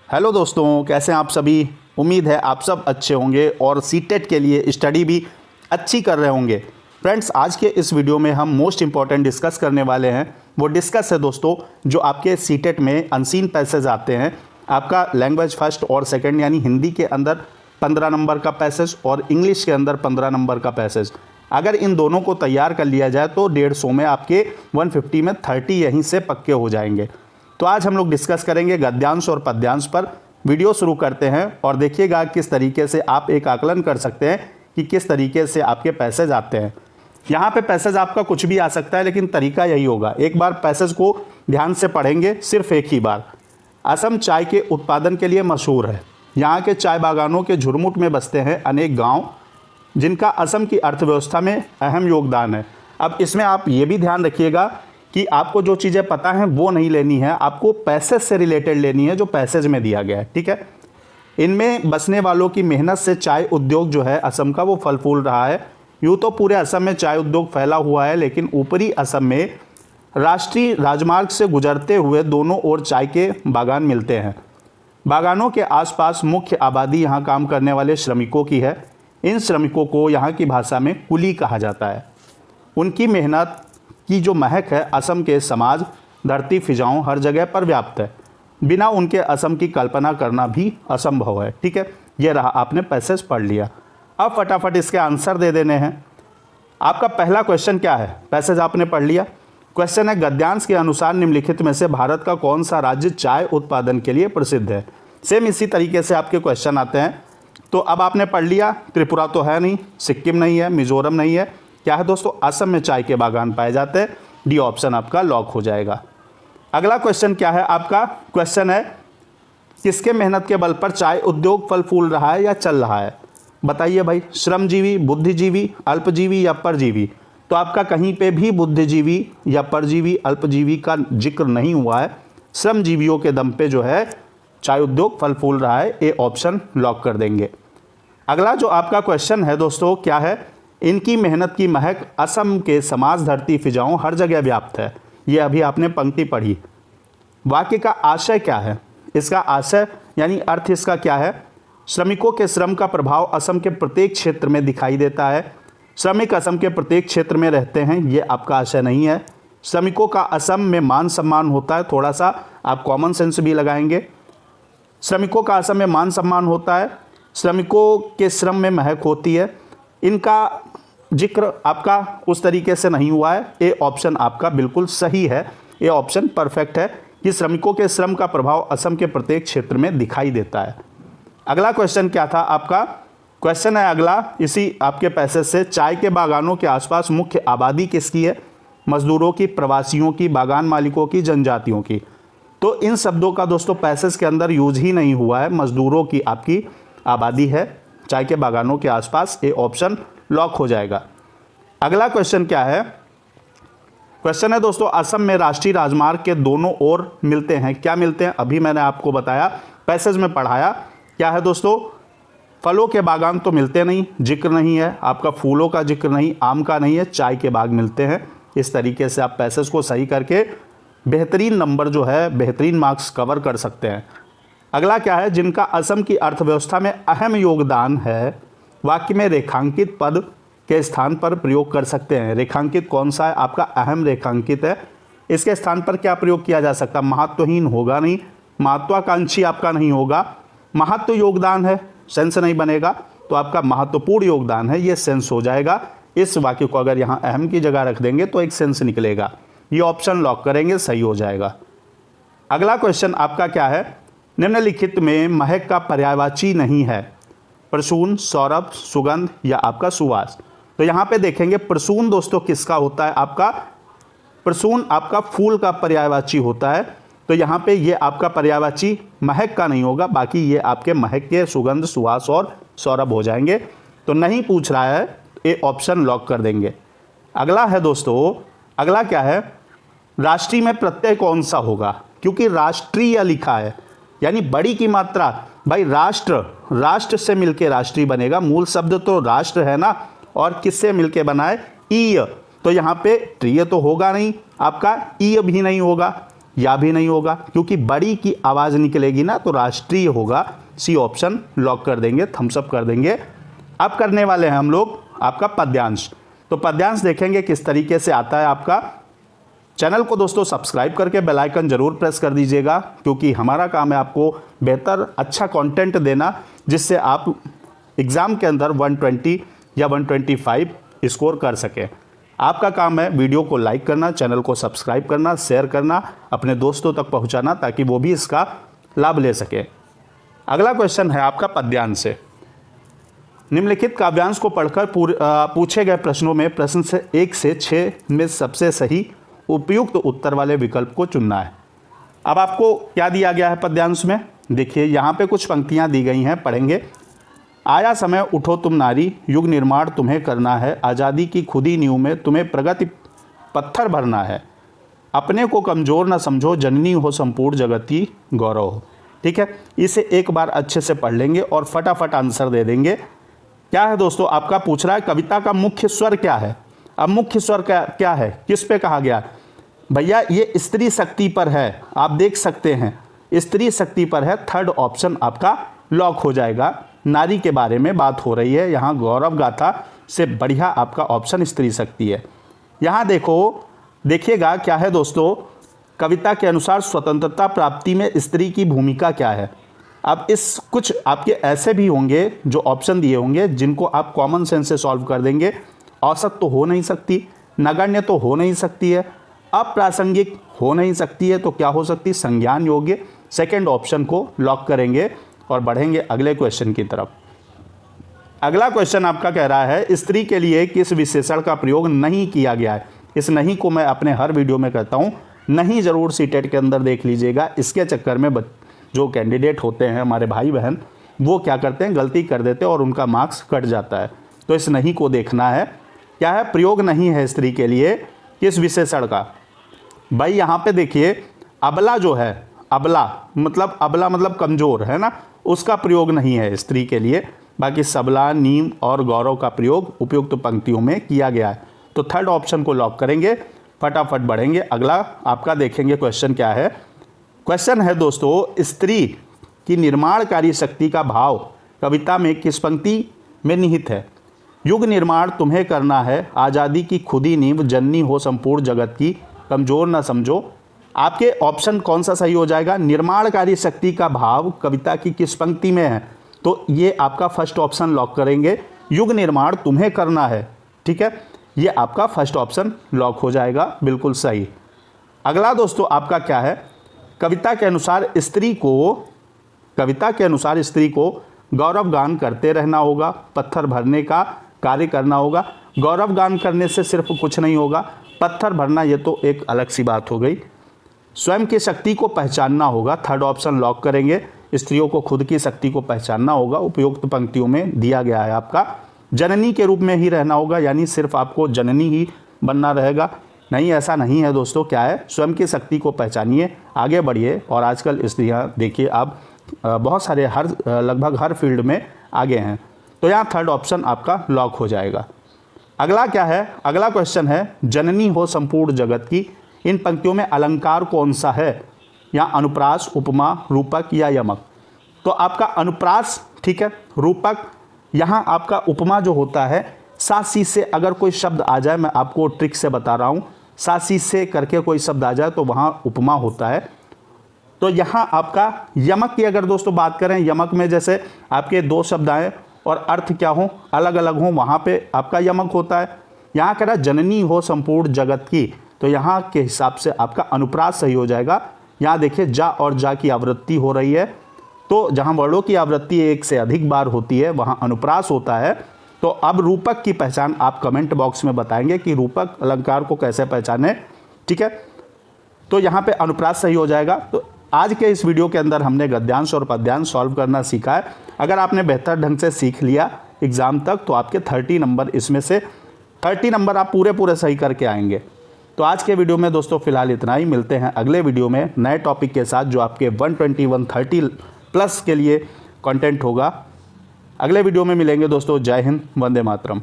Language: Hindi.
हेलो दोस्तों, कैसे हैं आप सभी। उम्मीद है आप सब अच्छे होंगे और सीटेट के लिए स्टडी भी अच्छी कर रहे होंगे। फ्रेंड्स, आज के इस वीडियो में हम मोस्ट इंपॉर्टेंट डिस्कस करने वाले हैं। वो डिस्कस है दोस्तों, जो आपके सीटेट में अनसीन पैसेज आते हैं। आपका लैंग्वेज फर्स्ट और सेकंड यानी हिंदी के अंदर 15 नंबर का पैसेज और इंग्लिश के अंदर 15 नंबर का पैसेज। अगर इन दोनों को तैयार कर लिया जाए तो 150 में आपके 150 में 30 यहीं से पक्के हो जाएंगे। तो आज हम लोग डिस्कस करेंगे गद्यांश और पद्यांश पर। वीडियो शुरू करते हैं और देखिएगा किस तरीके से आप एक आकलन कर सकते हैं कि किस तरीके से आपके पैसेज आते हैं। यहाँ पे पैसेज आपका कुछ भी आ सकता है, लेकिन तरीका यही होगा। एक बार पैसेज को ध्यान से पढ़ेंगे, सिर्फ एक ही बार। असम चाय के उत्पादन के लिए मशहूर है। यहाँ के चाय बागानों के झुरमुट में बसते हैं अनेक गाँव, जिनका असम की अर्थव्यवस्था में अहम योगदान है। अब इसमें आप ये भी ध्यान रखिएगा कि आपको जो चीज़ें पता हैं वो नहीं लेनी है, आपको पैसेज से रिलेटेड लेनी है जो पैसेज में दिया गया है। ठीक है। इनमें बसने वालों की मेहनत से चाय उद्योग जो है असम का वो फल फूल रहा है। यूँ तो पूरे असम में चाय उद्योग फैला हुआ है, लेकिन ऊपरी असम में राष्ट्रीय राजमार्ग से गुजरते हुए दोनों ओर चाय के बागान मिलते हैं। बागानों के आसपास मुख्य आबादी यहाँ काम करने वाले श्रमिकों की है। इन श्रमिकों को यहाँ की भाषा में कुली कहा जाता है। उनकी मेहनत की जो महक है असम के समाज, धरती, फिजाओं हर जगह पर व्याप्त है। बिना उनके असम की कल्पना करना भी असंभव है। ठीक है, ये रहा, आपने पैसेज पढ़ लिया। अब फटाफट इसके आंसर दे देने हैं। आपका पहला क्वेश्चन क्या है, पैसेज आपने पढ़ लिया। क्वेश्चन है, गद्यांश के अनुसार निम्नलिखित में से भारत का कौन सा राज्य चाय उत्पादन के लिए प्रसिद्ध है। सेम इसी तरीके से आपके क्वेश्चन आते हैं। तो अब आपने पढ़ लिया, त्रिपुरा तो है नहीं, सिक्किम नहीं है, मिजोरम नहीं है, क्या है दोस्तों, असम में चाय के बागान पाए जाते हैं। डी ऑप्शन आपका लॉक हो जाएगा। अगला क्वेश्चन क्या है आपका, क्वेश्चन है, किसके मेहनत के बल पर चाय उद्योग फल फूल रहा है या चल रहा है। बताइए भाई, श्रमजीवी, बुद्धिजीवी, अल्पजीवी या परजीवी। तो आपका कहीं पे भी बुद्धिजीवी या परजीवी, अल्पजीवी का जिक्र नहीं हुआ है। श्रमजीवियों के दम पे जो है चाय उद्योग फल फूल रहा है। ए ऑप्शन लॉक कर देंगे। अगला जो आपका क्वेश्चन है दोस्तों, क्या है, इनकी मेहनत की महक असम के समाज, धरती, फिजाओं हर जगह व्याप्त है। ये अभी आपने पंक्ति पढ़ी। वाक्य का आशय क्या है, इसका आशय यानी अर्थ इसका क्या है। श्रमिकों के श्रम का प्रभाव असम के प्रत्येक क्षेत्र में दिखाई देता है। श्रमिक असम के प्रत्येक क्षेत्र में रहते हैं, ये आपका आशय नहीं है। श्रमिकों का असम में मान सम्मान होता है, थोड़ा सा आप कॉमन सेंस भी लगाएंगे। श्रमिकों का असम में मान सम्मान होता है, श्रमिकों के श्रम में महक होती है। इनका जिक्र आपका उस तरीके से नहीं हुआ है। ए ऑप्शन आपका बिल्कुल सही है। ए ऑप्शन परफेक्ट है कि श्रमिकों के श्रम का प्रभाव असम के प्रत्येक क्षेत्र में दिखाई देता है। अगला क्वेश्चन क्या था आपका, क्वेश्चन है अगला इसी आपके पैसेज से, चाय के बागानों के आसपास मुख्य आबादी किसकी है। मजदूरों की, प्रवासियों की, बागान मालिकों की, जनजातियों की। तो इन शब्दों का दोस्तों पैसेज के अंदर यूज ही नहीं हुआ है। मजदूरों की आपकी आबादी है चाय के बागानों के आसपास। ए ऑप्शन लॉक हो जाएगा। अगला क्वेश्चन क्या है, क्वेश्चन है दोस्तों, असम में राष्ट्रीय राजमार्ग के दोनों ओर मिलते हैं, क्या मिलते हैं। अभी मैंने आपको बताया, पैसेज में पढ़ाया। क्या है दोस्तों, फलों के बागान तो मिलते नहीं, जिक्र नहीं है आपका, फूलों का जिक्र नहीं, आम का नहीं है, चाय के बाग मिलते हैं। इस तरीके से आप पैसेज को सही करके बेहतरीन नंबर जो है, बेहतरीन मार्क्स कवर कर सकते हैं। अगला क्या है, जिनका असम की अर्थव्यवस्था में अहम योगदान है, वाक्य में रेखांकित पद के स्थान पर प्रयोग कर सकते हैं। रेखांकित कौन सा है आपका, अहम रेखांकित है। इसके स्थान पर क्या प्रयोग किया जा सकता, महत्वहीन होगा नहीं, महत्वाकांक्षी आपका नहीं होगा। महत्व योगदान है, सेंस नहीं बनेगा, तो आपका महत्वपूर्ण योगदान है, ये सेंस हो जाएगा। इस वाक्य को अगर यहाँ अहम की जगह रख देंगे तो एक सेंस निकलेगा। ये ऑप्शन लॉक करेंगे, सही हो जाएगा। अगला क्वेश्चन आपका क्या है, निम्नलिखित में महक का पर्यायवाची नहीं है। प्रसून, सौरभ, सुगंध या आपका सुवास। तो यहाँ पे देखेंगे प्रसून दोस्तों किसका होता है आपका, प्रसून आपका फूल का पर्यायवाची होता है। तो यहाँ पे ये आपका पर्यायवाची महक का नहीं होगा, बाकी ये आपके महक के सुगंध, सुवास और सौरभ हो जाएंगे। तो नहीं पूछ रहा है, ए ऑप्शन लॉक कर देंगे। अगला है दोस्तों, अगला क्या है, राष्ट्रीय में प्रत्यय कौन सा होगा, क्योंकि राष्ट्रीय लिखा है यानी बड़ी की मात्रा। भाई राष्ट्र, राष्ट्र से मिलके राष्ट्रीय बनेगा। मूल शब्द तो राष्ट्र है ना, और किससे मिलके बना है, ईय। तो यहाँ पे ट्रिय तो होगा नहीं आपका, ईय भी नहीं होगा। या भी नहीं होगा, क्योंकि बड़ी की आवाज़ निकलेगी ना तो राष्ट्रीय होगा। सी ऑप्शन लॉक कर देंगे, थम्स अप कर देंगे। अब करने वाले हैं हम लोग आपका पद्यांश। तो पद्यांश देखेंगे किस तरीके से आता है आपका। चैनल को दोस्तों सब्सक्राइब करके बेल आइकन जरूर प्रेस कर दीजिएगा, क्योंकि हमारा काम है आपको बेहतर अच्छा कंटेंट देना, जिससे आप एग्ज़ाम के अंदर 120 या 125 स्कोर कर सकें। आपका काम है वीडियो को लाइक करना, चैनल को सब्सक्राइब करना, शेयर करना, अपने दोस्तों तक पहुंचाना, ताकि वो भी इसका लाभ ले सके। अगला क्वेश्चन है आपका पद्यांश से। निम्नलिखित काव्यांश को पढ़कर पूछे गए प्रश्नों में प्रश्न से 1 से 6 में सबसे सही उपयुक्त उत्तर वाले विकल्प को चुनना है। अब आपको क्या दिया गया है पद्यांश में, देखिए यहाँ पे कुछ पंक्तियाँ दी गई हैं, पढ़ेंगे। आया समय उठो तुम नारी, युग निर्माण तुम्हें करना है, आज़ादी की खुदी नींव में तुम्हें प्रगति पत्थर भरना है, अपने को कमज़ोर न समझो, जननी हो संपूर्ण जगत की गौरव हो। ठीक है, इसे एक बार अच्छे से पढ़ लेंगे और फटाफट आंसर दे देंगे। क्या है दोस्तों, आपका पूछ रहा है कविता का मुख्य स्वर क्या है। अब मुख्य स्वर क्या है, किस पे कहा गया भैया, ये स्त्री शक्ति पर है। आप देख सकते हैं स्त्री शक्ति पर है, थर्ड ऑप्शन आपका लॉक हो जाएगा। नारी के बारे में बात हो रही है यहाँ, गौरव गाथा से बढ़िया आपका ऑप्शन स्त्री शक्ति है। यहाँ देखिएगा क्या है दोस्तों, कविता के अनुसार स्वतंत्रता प्राप्ति में स्त्री की भूमिका क्या है। अब इस कुछ आपके ऐसे भी होंगे जो ऑप्शन दिए होंगे जिनको आप कॉमन सेंस से सॉल्व कर देंगे। औसत तो हो नहीं सकती, नगण्य तो हो नहीं सकती है, अप्रासंगिक हो नहीं सकती है, तो क्या हो सकती है, संज्ञान योग्य। सेकंड ऑप्शन को लॉक करेंगे और बढ़ेंगे अगले क्वेश्चन की तरफ। अगला क्वेश्चन आपका कह रहा है स्त्री के लिए किस विशेषण का प्रयोग नहीं किया गया है। इस नहीं को मैं अपने हर वीडियो में करता हूँ, नहीं ज़रूर सीटेट के अंदर देख लीजिएगा। इसके चक्कर में जो कैंडिडेट होते हैं हमारे भाई बहन, वो क्या करते हैं, गलती कर देते हैं और उनका मार्क्स कट जाता है। तो इस नहीं को देखना है, क्या है, प्रयोग नहीं है स्त्री के लिए किस विशेषण का। भाई यहाँ पे देखिए अबला जो है, अबला मतलब कमज़ोर है ना, उसका प्रयोग नहीं है स्त्री के लिए। बाकी सबला, नीम और गौरव का प्रयोग उपयुक्त पंक्तियों में किया गया है। तो थर्ड ऑप्शन को लॉक करेंगे, फटाफट बढ़ेंगे। अगला आपका देखेंगे क्वेश्चन क्या है। क्वेश्चन है दोस्तों, स्त्री की निर्माणकारी शक्ति का भाव कविता में किस पंक्ति में निहित है। युग निर्माण तुम्हें करना है, आज़ादी की खुदी नींव, जननी हो संपूर्ण जगत की, कमज़ोर न समझो। आपके ऑप्शन कौन सा सही हो जाएगा, निर्माणकारी शक्ति का भाव कविता की किस पंक्ति में है। तो ये आपका फर्स्ट ऑप्शन लॉक करेंगे, युग निर्माण तुम्हें करना है। ठीक है, ये आपका फर्स्ट ऑप्शन लॉक हो जाएगा, बिल्कुल सही। अगला दोस्तों आपका क्या है, कविता के अनुसार स्त्री को गौरव गान करते रहना होगा, पत्थर भरने का कार्य करना होगा। गौरव गान करने से सिर्फ कुछ नहीं होगा, पत्थर भरना ये तो एक अलग सी बात हो गई। स्वयं की शक्ति को पहचानना होगा, थर्ड ऑप्शन लॉक करेंगे। स्त्रियों को खुद की शक्ति को पहचानना होगा, उपयुक्त पंक्तियों में दिया गया है आपका। जननी के रूप में ही रहना होगा, यानी सिर्फ आपको जननी ही बनना रहेगा। नहीं, ऐसा नहीं है दोस्तों, क्या है, स्वयं की शक्ति को पहचानिए, आगे बढ़िए। और आजकल स्त्रियाँ देखिए आप बहुत सारे लगभग हर फील्ड में आगे हैं। तो यहाँ थर्ड ऑप्शन आपका लॉक हो जाएगा। अगला क्या है, अगला क्वेश्चन है, जननी हो संपूर्ण जगत की, इन पंक्तियों में अलंकार कौन सा है। यहाँ अनुप्रास, उपमा, रूपक या यमक। तो आपका अनुप्रास, ठीक है, रूपक। यहाँ आपका उपमा जो होता है, सासी से अगर कोई शब्द आ जाए, मैं आपको ट्रिक से बता रहा हूँ, सासी से करके कोई शब्द आ जाए तो वहाँ उपमा होता है। तो यहाँ आपका यमक की अगर दोस्तों बात करें, यमक में जैसे आपके दो शब्द आए और अर्थ क्या हो, अलग अलग हो, वहाँ पे आपका यमक होता है। यहाँ कह रहा जननी हो संपूर्ण जगत की, तो यहाँ के हिसाब से आपका अनुप्रास सही हो जाएगा। यहाँ देखिए जा और जा की आवृत्ति हो रही है, तो जहाँ वर्णों की आवृत्ति एक से अधिक बार होती है वहाँ अनुप्रास होता है। तो अब रूपक की पहचान आप कमेंट बॉक्स में बताएंगे कि रूपक अलंकार को कैसे पहचाने। ठीक है, तो यहाँ पे अनुप्रास सही हो जाएगा। तो आज के इस वीडियो के अंदर हमने गद्यांश और पद्यांश सॉल्व करना सीखा है। अगर आपने बेहतर ढंग से सीख लिया एग्ज़ाम तक, तो आपके 30 नंबर, इसमें से 30 नंबर आप पूरे सही करके आएंगे। तो आज के वीडियो में दोस्तों फिलहाल इतना ही। मिलते हैं अगले वीडियो में नए टॉपिक के साथ, जो आपके 120-130 प्लस के लिए कंटेंट होगा। अगले वीडियो में मिलेंगे दोस्तों। जय हिंद, वंदे मातरम।